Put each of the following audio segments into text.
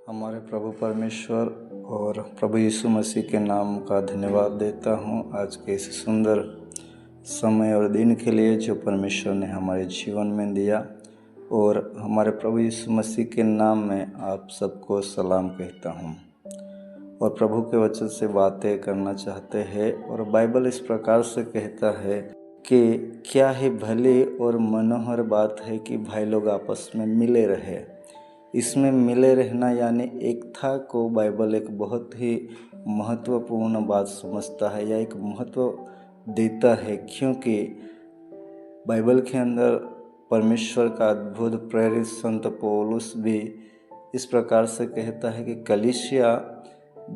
हमारे प्रभु परमेश्वर और प्रभु यीशु मसीह के नाम का धन्यवाद देता हूँ आज के इस सुंदर समय और दिन के लिए जो परमेश्वर ने हमारे जीवन में दिया। और हमारे प्रभु यीशु मसीह के नाम में आप सबको सलाम कहता हूँ और प्रभु के वचन से बातें करना चाहते हैं। और बाइबल इस प्रकार से कहता है कि क्या ही भली और मनोहर बात है कि भाई लोग आपस में मिले रहे। इसमें मिले रहना यानी एकता को बाइबल एक बहुत ही महत्वपूर्ण बात समझता है या एक महत्व देता है, क्योंकि बाइबल के अंदर परमेश्वर का अद्भुत प्रेरित संत पौलुस भी इस प्रकार से कहता है कि कलीसिया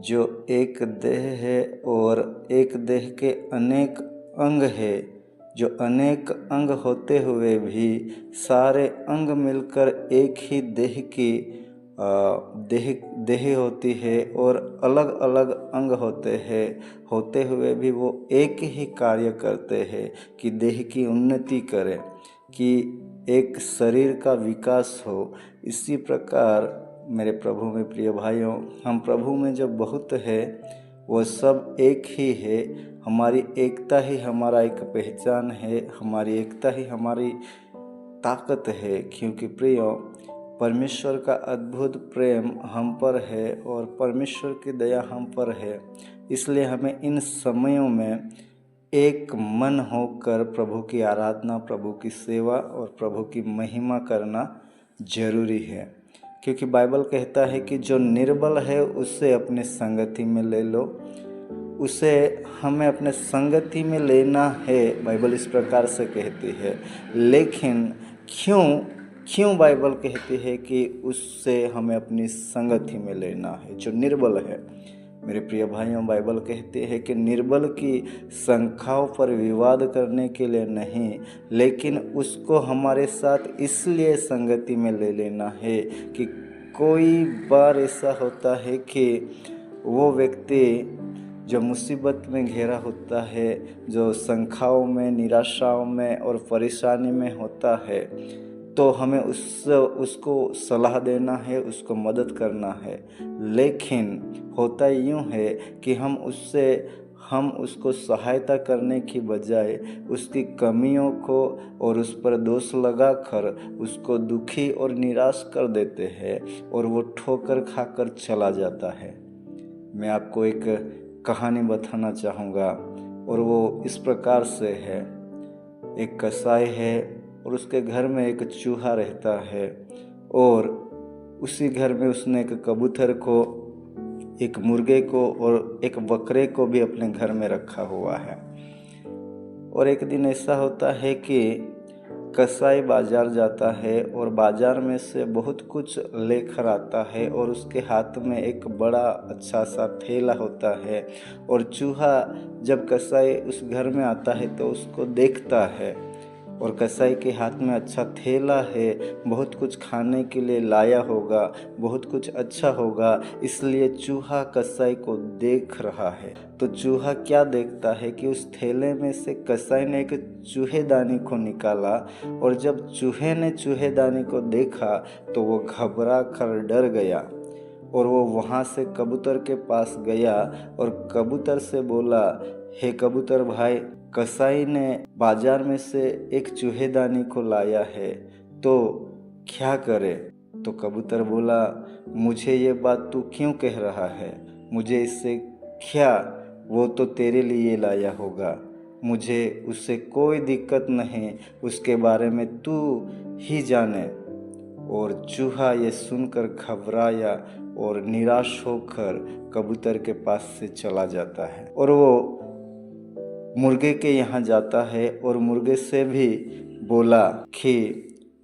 जो एक देह है और एक देह के अनेक अंग है, जो अनेक अंग होते हुए भी सारे अंग मिलकर एक ही देह की देह होती है और अलग अलग अंग होते हुए भी वो एक ही कार्य करते हैं कि देह की उन्नति करें, कि एक शरीर का विकास हो। इसी प्रकार मेरे प्रभु में प्रिय भाइयों, हम प्रभु में जो बहुत है वो सब एक ही है। हमारी एकता ही हमारा एक पहचान है, हमारी एकता ही हमारी ताकत है, क्योंकि प्रियो परमेश्वर का अद्भुत प्रेम हम पर है और परमेश्वर की दया हम पर है। इसलिए हमें इन समयों में एक मन होकर प्रभु की आराधना, प्रभु की सेवा और प्रभु की महिमा करना जरूरी है, क्योंकि बाइबल कहता है कि जो निर्बल है उसे अपने संगति में ले लो, उसे हमें अपने संगति में लेना है। बाइबल इस प्रकार से कहती है। लेकिन क्यों बाइबल कहती है कि उससे हमें अपनी संगति में लेना है जो निर्बल है। मेरे प्रिय भाइयों, बाइबल कहती है कि निर्बल की शंकाओं पर विवाद करने के लिए नहीं, लेकिन उसको हमारे साथ इसलिए संगति में ले लेना है कि कोई बार ऐसा होता है कि वो व्यक्ति जो मुसीबत में घिरा होता है, जो शंकाओं में, निराशाओं में और परेशानी में होता है, तो हमें उसको सलाह देना है, उसको मदद करना है। लेकिन होता यूँ है कि हम उसको सहायता करने की बजाय उसकी कमियों को और उस पर दोष लगाकर उसको दुखी और निराश कर देते हैं और वो ठोकर खाकर चला जाता है। मैं आपको एक कहानी बताना चाहूँगा और वो इस प्रकार से है। एक कसाई है और उसके घर में एक चूहा रहता है और उसी घर में उसने एक कबूतर को, एक मुर्गे को और एक बकरे को भी अपने घर में रखा हुआ है। और एक दिन ऐसा होता है कि कसाई बाजार जाता है और बाजार में से बहुत कुछ लेकर आता है और उसके हाथ में एक बड़ा अच्छा सा थैला होता है। और चूहा जब कसाई उस घर में आता है तो उसको देखता है और कसाई के हाथ में अच्छा थैला है, बहुत कुछ खाने के लिए लाया होगा, बहुत कुछ अच्छा होगा, इसलिए चूहा कसाई को देख रहा है। तो चूहा क्या देखता है कि उस थैले में से कसाई ने एक चूहेदानी को निकाला और जब चूहे ने चूहेदानी को देखा तो वो घबरा कर डर गया और वो वहाँ से कबूतर के पास गया और कबूतर से बोला, हे कबूतर भाई, कसाई ने बाजार में से एक चूहेदानी को लाया है, तो क्या करे? तो कबूतर बोला, मुझे ये बात तू क्यों कह रहा है? मुझे इससे क्या, वो तो तेरे लिए लाया होगा, मुझे उससे कोई दिक्कत नहीं, उसके बारे में तू ही जाने। और चूहा ये सुनकर घबराया और निराश होकर कबूतर के पास से चला जाता है और वो मुर्गे के यहाँ जाता है और मुर्गे से भी बोला कि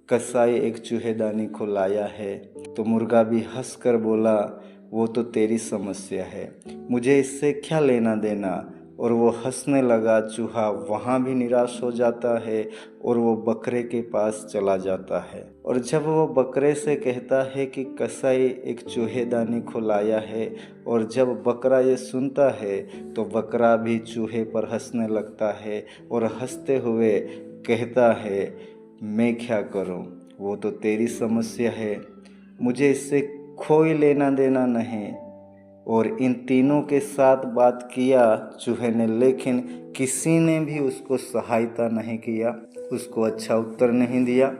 कसाई एक चूहेदानी को लाया है। तो मुर्गा भी हंसकर बोला, वो तो तेरी समस्या है, मुझे इससे क्या लेना देना। और वो हंसने लगा। चूहा वहाँ भी निराश हो जाता है और वो बकरे के पास चला जाता है। और जब वो बकरे से कहता है कि कसाई एक चूहेदानी को लाया है, और जब बकरा ये सुनता है तो बकरा भी चूहे पर हंसने लगता है और हंसते हुए कहता है, मैं क्या करूं, वो तो तेरी समस्या है, मुझे इससे कोई लेना देना नहीं। और इन तीनों के साथ बात किया चूहे ने, लेकिन किसी ने भी उसको सहायता नहीं किया, उसको अच्छा उत्तर नहीं दिया।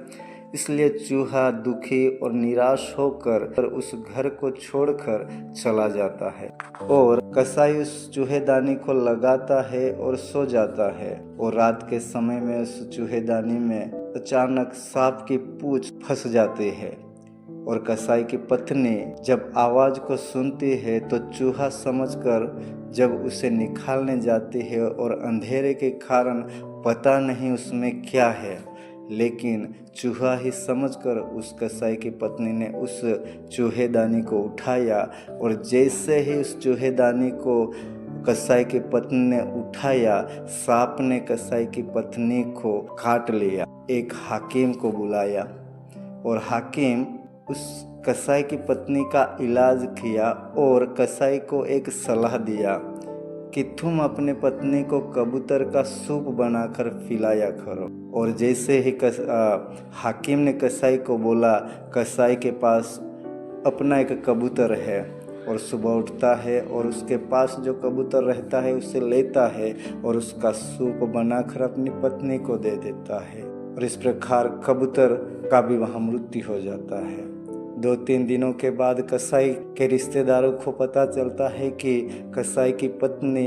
इसलिए चूहा दुखी और निराश होकर उस घर को छोड़कर चला जाता है और कसाई उस चूहेदानी को लगाता है और सो जाता है। और रात के समय में उस चूहेदानी में अचानक सांप की पूंछ फंस जाती है और कसाई की पत्नी जब आवाज को सुनती है तो चूहा समझकर जब उसे निकालने जाती है और अंधेरे के कारण पता नहीं उसमें क्या है, लेकिन चूहा ही समझकर उस कसाई की पत्नी ने उस चूहेदानी को उठाया और जैसे ही उस चूहेदानी को कसाई की पत्नी ने उठाया, सांप ने कसाई की पत्नी को काट लिया। एक हाकिम को बुलाया और हाकिम उस कसाई की पत्नी का इलाज किया और कसाई को एक सलाह दिया कि तुम अपने पत्नी को कबूतर का सूप बनाकर पिलाया करो। और जैसे ही हाकिम ने कसाई को बोला, कसाई के पास अपना एक कबूतर है और सुबह उठता है और उसके पास जो कबूतर रहता है उसे लेता है और उसका सूप बनाकर अपनी पत्नी को दे देता है। और इस प्रकार कबूतर का भी वहाँ मृत्यु हो जाता है। 2-3 दिनों के बाद कसाई के रिश्तेदारों को पता चलता है कि कसाई की पत्नी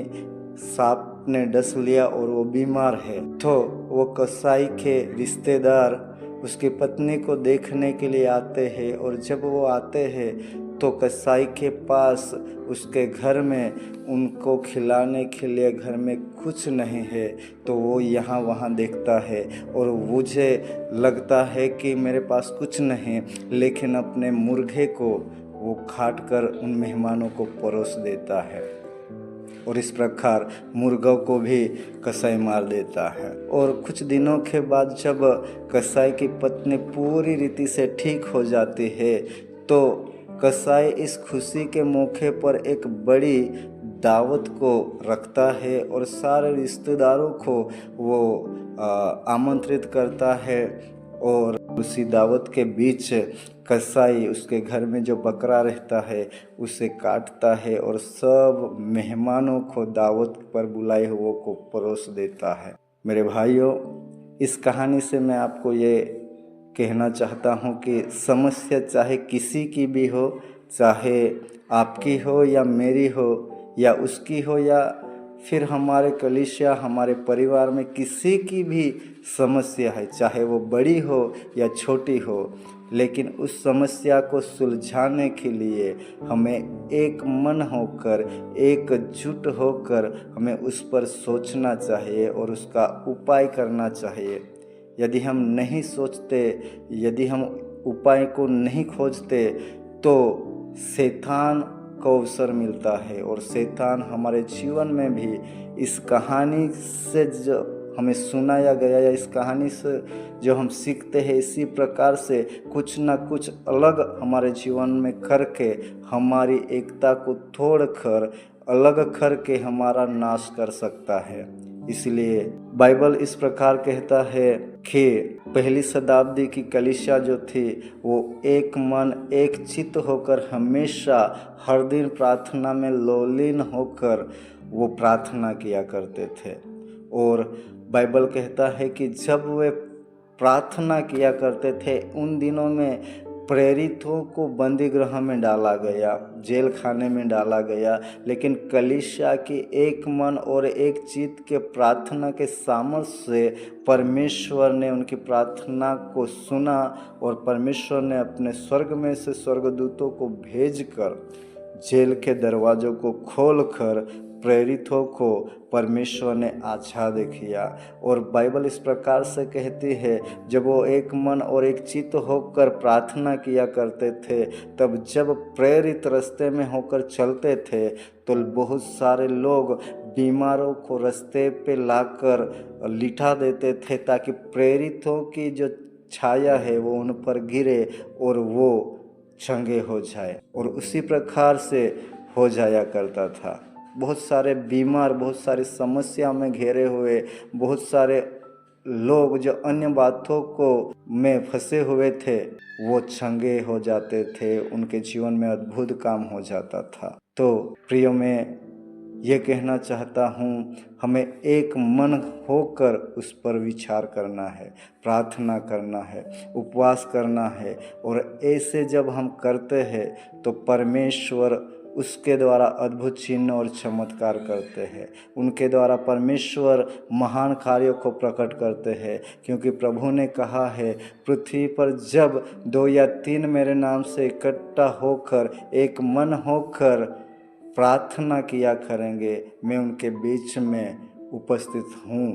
सांप ने डस लिया और वो बीमार है। तो वो कसाई के रिश्तेदार उसकी पत्नी को देखने के लिए आते हैं और जब वो आते हैं तो कसाई के पास उसके घर में उनको खिलाने के लिए घर में कुछ नहीं है। तो वो यहाँ वहाँ देखता है और मुझे लगता है कि मेरे पास कुछ नहीं, लेकिन अपने मुर्गे को वो काट कर उन मेहमानों को परोस देता है और इस प्रकार मुर्गों को भी कसाई मार देता है। और कुछ दिनों के बाद जब कसाई की पत्नी पूरी रीति से ठीक हो जाती है तो कसाई इस खुशी के मौके पर एक बड़ी दावत को रखता है और सारे रिश्तेदारों को वो आमंत्रित करता है। और उसी दावत के बीच कसाई उसके घर में जो बकरा रहता है उसे काटता है और सब मेहमानों को दावत पर बुलाए हुए को परोस देता है। मेरे भाइयों, इस कहानी से मैं आपको ये कहना चाहता हूँ कि समस्या चाहे किसी की भी हो, चाहे आपकी हो या मेरी हो या उसकी हो या फिर हमारे कलीसिया हमारे परिवार में किसी की भी समस्या है, चाहे वो बड़ी हो या छोटी हो, लेकिन उस समस्या को सुलझाने के लिए हमें एक मन होकर एकजुट होकर हमें उस पर सोचना चाहिए और उसका उपाय करना चाहिए। यदि हम नहीं सोचते, यदि हम उपाय को नहीं खोजते तो शैतान को अवसर मिलता है और शैतान हमारे जीवन में भी इस कहानी से जो हमें सुनाया गया या इस कहानी से जो हम सीखते हैं, इसी प्रकार से कुछ ना कुछ अलग हमारे जीवन में करके हमारी एकता को तोड़कर अलग करके हमारा नाश कर सकता है। इसलिए बाइबल इस प्रकार कहता है कि पहली शताब्दी की कलीसिया जो थी वो एक मन एक चित्त होकर हमेशा हर दिन प्रार्थना में लोलीन होकर वो प्रार्थना किया करते थे। और बाइबल कहता है कि जब वे प्रार्थना किया करते थे उन दिनों में प्रेरितों को बंदी गृह में डाला गया, जेल खाने में डाला गया, लेकिन कलीसिया की एक मन और एक चित्त के प्रार्थना के सामर्थ्य से परमेश्वर ने उनकी प्रार्थना को सुना और परमेश्वर ने अपने स्वर्ग में से स्वर्गदूतों को भेजकर जेल के दरवाज़ों को खोलकर प्रेरितों को परमेश्वर ने आज़ाद किया। और बाइबल इस प्रकार से कहती है, जब वो एक मन और एक चित्त होकर प्रार्थना किया करते थे, तब जब प्रेरित रास्ते में होकर चलते थे तो बहुत सारे लोग बीमारों को रास्ते पे लाकर लिटा देते थे ताकि प्रेरितों की जो छाया है वो उन पर गिरे और वो चंगे हो जाए। और उसी प्रकार से हो जाया करता था। बहुत सारे बीमार, बहुत सारी समस्या में घेरे हुए, बहुत सारे लोग जो अन्य बातों को में फंसे हुए थे वो चंगे हो जाते थे, उनके जीवन में अद्भुत काम हो जाता था। तो प्रियो, मैं ये कहना चाहता हूँ, हमें एक मन होकर उस पर विचार करना है, प्रार्थना करना है, उपवास करना है। और ऐसे जब हम करते हैं तो परमेश्वर उसके द्वारा अद्भुत चिन्ह और चमत्कार करते हैं। उनके द्वारा परमेश्वर महान कार्यों को प्रकट करते हैं, क्योंकि प्रभु ने कहा है, पृथ्वी पर जब 2 या 3 मेरे नाम से इकट्ठा होकर एक मन होकर प्रार्थना किया करेंगे, मैं उनके बीच में उपस्थित हूँ।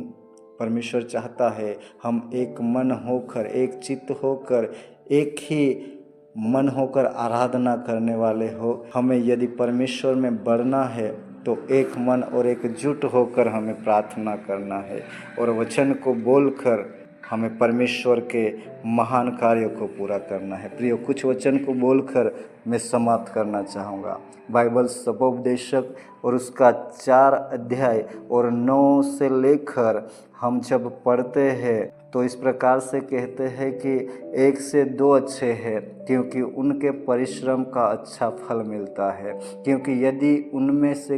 परमेश्वर चाहता है हम एक मन होकर, एक चित्त होकर, एक ही मन होकर आराधना करने वाले हो। हमें यदि परमेश्वर में बढ़ना है तो एक मन और एकजुट होकर हमें प्रार्थना करना है और वचन को बोलकर हमें परमेश्वर के महान कार्यों को पूरा करना है। प्रियो, कुछ वचन को बोलकर मैं समाप्त करना चाहूँगा। बाइबल सपोपदेशक और उसका 4 अध्याय और 9 से लेकर हम जब पढ़ते हैं तो इस प्रकार से कहते हैं कि 1 से 2 अच्छे हैं, क्योंकि उनके परिश्रम का अच्छा फल मिलता है। क्योंकि यदि उनमें से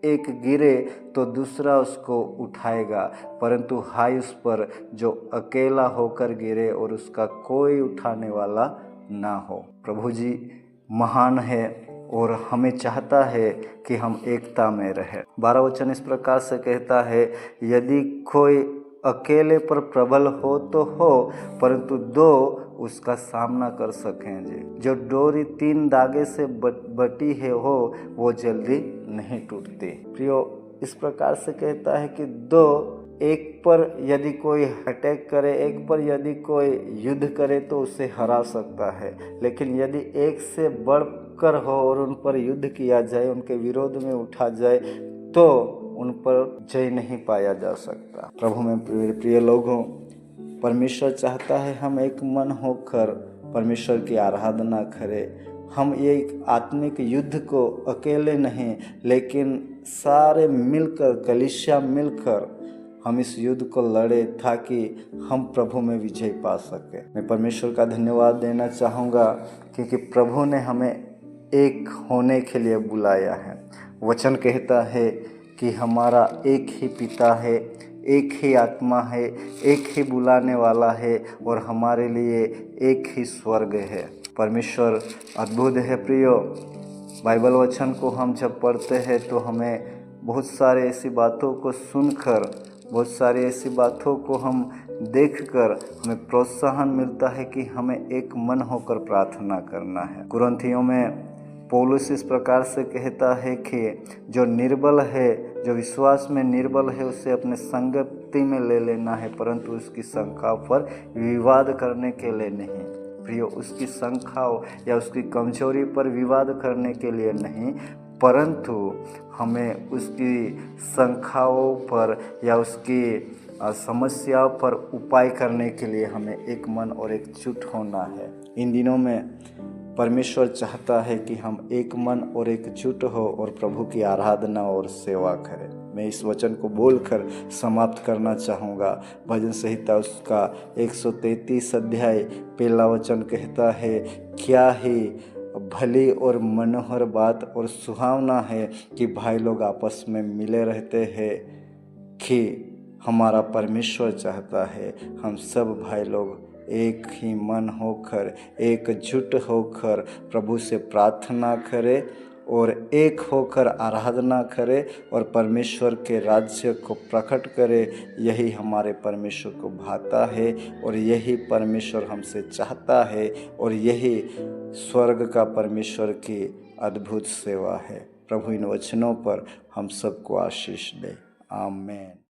एक गिरे तो दूसरा उसको उठाएगा, परंतु हाय उस पर जो अकेला होकर गिरे और उसका कोई उठाने वाला ना हो। प्रभु जी महान है और हमें चाहता है कि हम एकता में रहें। 12 वचन इस प्रकार से कहता है, यदि कोई अकेले पर प्रबल हो तो हो, परंतु 2 उसका सामना कर सकें। जो डोरी 3 धागे से बटी है हो वो जल्दी नहीं टूटती। प्रियो, इस प्रकार से कहता है कि 2 एक पर यदि कोई अटैक करे, एक पर यदि कोई युद्ध करे तो उसे हरा सकता है, लेकिन यदि एक से बढ़कर हो और उन पर युद्ध किया जाए, उनके विरोध में उठा जाए तो उन पर जय नहीं पाया जा सकता। प्रभु में प्रिय लोगों, परमेश्वर चाहता है हम एक मन होकर परमेश्वर की आराधना करें। हम ये आत्मिक युद्ध को अकेले नहीं, लेकिन सारे मिलकर, कलीसिया मिलकर हम इस युद्ध को लड़े ताकि हम प्रभु में विजय पा सके। मैं परमेश्वर का धन्यवाद देना चाहूँगा, क्योंकि प्रभु ने हमें एक होने के लिए बुलाया है। वचन कहता है कि हमारा एक ही पिता है, एक ही आत्मा है, एक ही बुलाने वाला है और हमारे लिए एक ही स्वर्ग है। परमेश्वर अद्भुत है। प्रियो, बाइबल वचन को हम जब पढ़ते हैं तो हमें बहुत सारे ऐसी बातों को सुनकर, बहुत सारी ऐसी बातों को हम देखकर हमें प्रोत्साहन मिलता है कि हमें एक मन होकर प्रार्थना करना है। कुरिन्थियों में पौलुस इस प्रकार से कहता है कि जो निर्बल है, जो विश्वास में निर्बल है, उसे अपने संगति में ले लेना है, परंतु उसकी शंका पर विवाद करने के लिए नहीं। प्रियो, उसकी शंकाओं या उसकी कमजोरी पर विवाद करने के लिए नहीं, परंतु हमें उसकी शंकाओं पर या उसकी समस्याओं पर उपाय करने के लिए हमें एक मन और एकजुट होना है। इन दिनों में परमेश्वर चाहता है कि हम एक मन और एकजुट हो और प्रभु की आराधना और सेवा करें। मैं इस वचन को बोलकर समाप्त करना चाहूँगा। भजन संहिता उसका 133 अध्याय 1 वचन कहता है, क्या ही भली और मनोहर बात और सुहावना है कि भाई लोग आपस में मिले रहते हैं। कि हमारा परमेश्वर चाहता है हम सब भाई लोग एक ही मन होकर, एकजुट होकर प्रभु से प्रार्थना करें और एक होकर आराधना करें और परमेश्वर के राज्य को प्रकट करें। यही हमारे परमेश्वर को भाता है और यही परमेश्वर हमसे चाहता है और यही स्वर्ग का परमेश्वर की अद्भुत सेवा है। प्रभु इन वचनों पर हम सबको आशीष दे। आमीन।